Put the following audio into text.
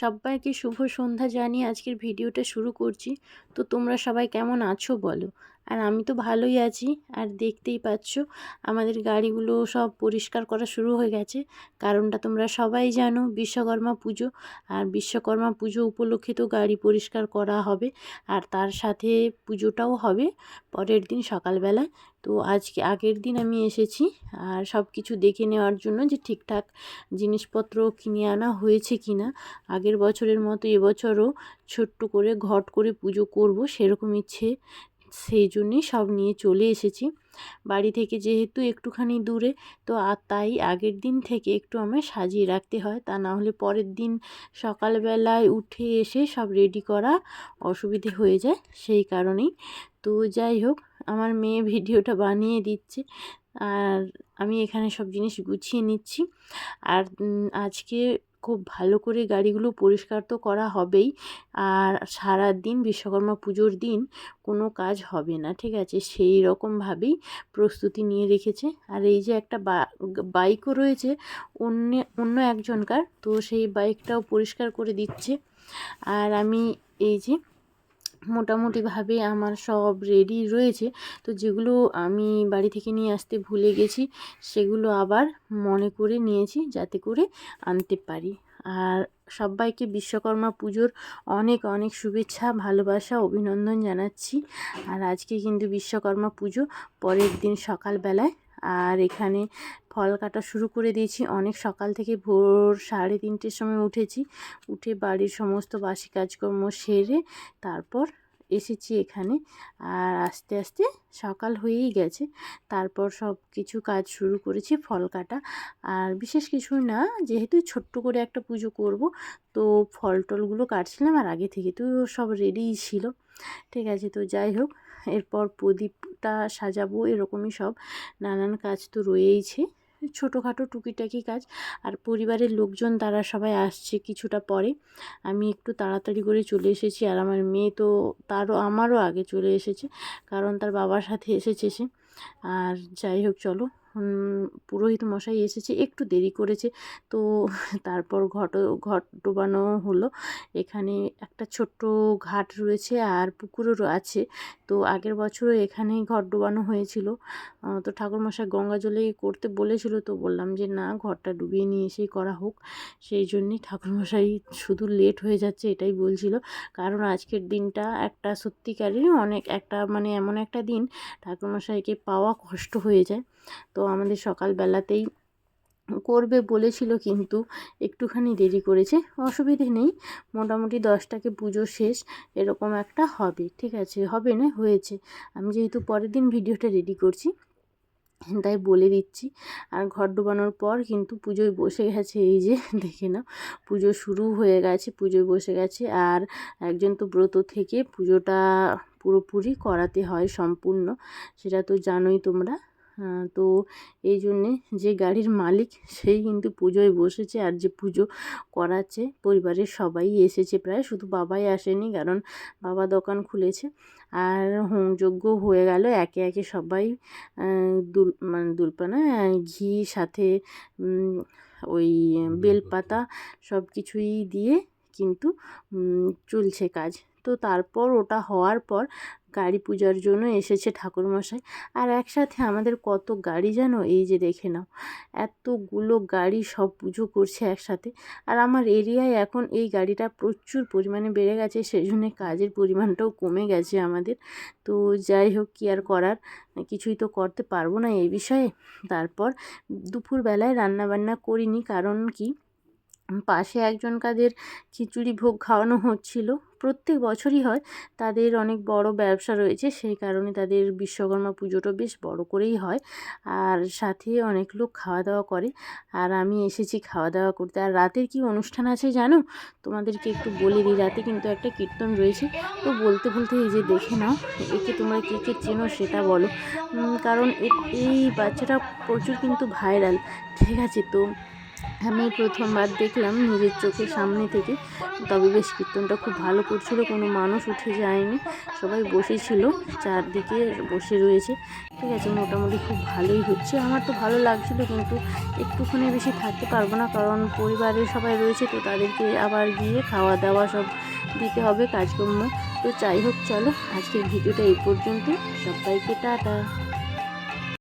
সবাইকে শুভ সন্ধ্যা জানিয়ে আজকের ভিডিওটা শুরু করছি। তো তোমরা সবাই কেমন আছো বলো। আর আমি তো ভালোই আছি। আর দেখতেই পাচ্ছ আমাদের গাড়িগুলো সব পরিষ্কার করা শুরু হয়ে গেছে। কারণটা তোমরা সবাই জানো, বিশ্বকর্মা পুজো। আর বিশ্বকর্মা পুজো উপলক্ষে তো গাড়ি পরিষ্কার করা হবে, আর তার সাথে পুজোটাও হবে পরের দিন সকালবেলায়। তো আজকে আগের দিন আমি এসেছি আর সব কিছু দেখে নেওয়ার জন্য যে ঠিকঠাক জিনিসপত্র কিনে আনা হয়েছে কিনা। আগের বছরের মতো এবছরও ছোট্ট করে ঘট করে পুজো করব সেরকম ইচ্ছে, সেই জন্যই সব নিয়ে চলে এসেছি। বাড়ি থেকে যেহেতু একটুখানি দূরে, তো আর তাই আগের দিন থেকে একটু আমায় সাজিয়ে রাখতে হয়, তা না হলে পরের দিন সকালবেলায় উঠে এসে সব রেডি করা অসুবিধে হয়ে যায়, সেই কারণেই। তো যাই হোক, আমার মেয়ে ভিডিওটা বানিয়ে দিচ্ছে আর আমি এখানে সব জিনিস গুছিয়ে নিচ্ছি। আর আজকে খুব ভালো করে গাড়িগুলো পরিষ্কার তো করা হবেই। আর সারা দিন বিশ্বকর্মা পুজোর দিন কোনো কাজ হবে না, ঠিক আছে, সেই রকমভাবেই প্রস্তুতি নিয়ে রেখেছে। আর এই যে একটা বাইকও রয়েছে অন্য একজনকার, তো সেই বাইকটাও পরিষ্কার করে দিচ্ছে। আর আমি এই যে মোটামুটিভাবে আমার সব রেডি রয়েছে। তো যেগুলো আমি বাড়ি থেকে নিয়ে আসতে ভুলে গেছি সেগুলো আবার মনে করে নিয়েছি যাতে করে আনতে পারি। আর সবাইকে বিশ্বকর্মা পুজোর অনেক অনেক শুভেচ্ছা, ভালোবাসা, অভিনন্দন জানাচ্ছি। আর আজকে কিন্তু বিশ্বকর্মা পুজো পরের দিন সকালবেলায়। আর এখানে ফল কাটা শুরু করে দিয়েছি অনেক সকাল থেকে, ভোর 3:30-র সময় উঠেছি। উঠে বাড়ির সমস্ত বাসি কাজকর্ম সেরে তারপর এসেছি এখানে। আর আস্তে আস্তে সকাল হয়েই গেছে, তারপর সব কিছু কাজ শুরু করেছি, ফল কাটা। আর বিশেষ কিছু না, যেহেতু ছোট্ট করে একটা পুজো করব, তো ফল টলগুলো কাটছিলাম আর আগে থেকে তো সব রেডিই ছিল, ঠিক আছে। তো যাই হোক, এরপর প্রদীপটা সাজাবো, এরকমই সব নানান কাজ তো রয়েইছে, ছোটোখাটো টুকিটাকি কাজ। আর পরিবারের লোকজন তারা সবাই আসছে কিছুটা পরে। আমি একটু তাড়াতাড়ি করে চলে এসেছি, আর আমার মেয়ে তো আমারও আগে চলে এসেছে, কারণ তার বাবার সাথে এসেছে সে। আর যাই হোক, চলো, পুরোহিত মশাই এসেছে, একটু দেরি করেছে। তো তারপর ঘট ডোবানো হলো। এখানে একটা ছোট্ট ঘাট রয়েছে আর পুকুরও আছে। তো আগের বছরও এখানেই ঘট ডোবানো হয়েছিল। তো ঠাকুরমশাই গঙ্গা জলে করতে বলেছিল, তো বললাম যে না, ঘরটা ডুবিয়ে নিয়ে এসেই করা হোক। সেই জন্যই ঠাকুরমশাই শুধু লেট হয়ে যাচ্ছে এটাই বলছিল। কারণ আজকের দিনটা একটা সত্যিকারেরই অনেক একটা মানে এমন একটা দিন, ঠাকুরমশাইকে পাওয়া কষ্ট হয়ে যায়। তো আমাদের সকালবেলাতেই করবে বলেছিল, কিন্তু একটুখানি দেরি করেছে, অসুবিধে নেই। মোটামুটি 10টাকে পুজো শেষ এরকম একটা হবে, ঠিক আছে, হবে না হয়েছে। আমি যেহেতু পরের দিন ভিডিওটা রেডি করছি তাই বলে দিচ্ছি। আর ঘর ডোবানোর পর কিন্তু পুজোয় বসে গেছে, এই যে দেখে নাও, পুজো শুরু হয়ে গেছে, পুজোয় বসে গেছে। আর একজন তো ব্রত থেকে পুজোটা পুরোপুরি করাতে হয় সম্পূর্ণ, সেটা তো জানোই তোমরা। তো এই জন্যে যে গাড়ির মালিক সেই কিন্তু পুজোয় বসেছে, আর যে পুজো করাচ্ছে পরিবারের সবাই এসেছে প্রায়, শুধু বাবাই আসেনি, কারণ বাবা দোকান খুলেছে। আর হোমযজ্ঞ হয়ে গেল একে একে সবাই, দুলপানা ঘি সাথে ওই বেলপাতা সব কিছুই দিয়ে কিন্তু চলছে কাজ। তো তারপর ওটা হওয়ার পর গাড়ি পূজার জন্য এসেছে ঠাকুরমশাই। আর একসাথে আমাদের কত গাড়ি জানো, এই যে দেখে নাও, এতগুলো গাড়ি সব পুজো করছে একসাথে। আর আমার এরিয়ায় এখন এই গাড়িটা প্রচুর পরিমাণে বেড়ে গেছে, সেই জন্য কাজের পরিমাণটাও কমে গেছে আমাদের। তো যাই হোক, কী আর করার, কিছুই তো করতে পারবো না এই বিষয়ে। তারপর দুপুরবেলায় রান্নাবান্না করিনি, কারণ কি, পাশে একজন কাদের খিচুড়ি ভোগ খাওয়ানো হচ্ছিল, প্রত্যেক বছরই হয়, তাদের অনেক বড় ব্যবসা রয়েছে, সেই কারণে তাদের বিশ্বকর্মা পুজোটা বেশ বড় করেই হয়। আর সাথে অনেক লোক খাওয়া দাওয়া করে, আর আমি এসেছি খাওয়া দাওয়া করতে। আর রাতের কি অনুষ্ঠান আছে জানো, তোমাদেরকে একটু বলে দিই। রাতে কিন্তু একটা কীর্তন রয়েছে। তো বলতে বলতে এই যে দেখে নাও, একে তোমরা কে কে চেনো সেটা বলো, কারণ এই বাচ্চাটা প্রচুর কিন্তু ভাইরাল, ঠিক আছে। তো আমি প্রথমবার দেখলাম নিজের চোখের সামনে থেকে। তবে বেশ কীর্তনটা খুব ভালো করছিল, কোনো মানুষ উঠে যায়নি, সবাই বসেছিল, চারদিকে বসে রয়েছে। ঠিক আছে, মোটামুটি খুব ভালোই হচ্ছে। আমার তো ভালো লাগছিলো, কিন্তু একটুখানি বেশি থাকতে পারবো না, কারণ পরিবারের সবাই রয়েছে, তো তাদেরকে আবার গিয়ে খাওয়া দাওয়া সব দিতে হবে কাজকর্ম। তো যাই হোক, চলো আজকের ভিডিওটা এই পর্যন্ত। সবাইকে টাটা।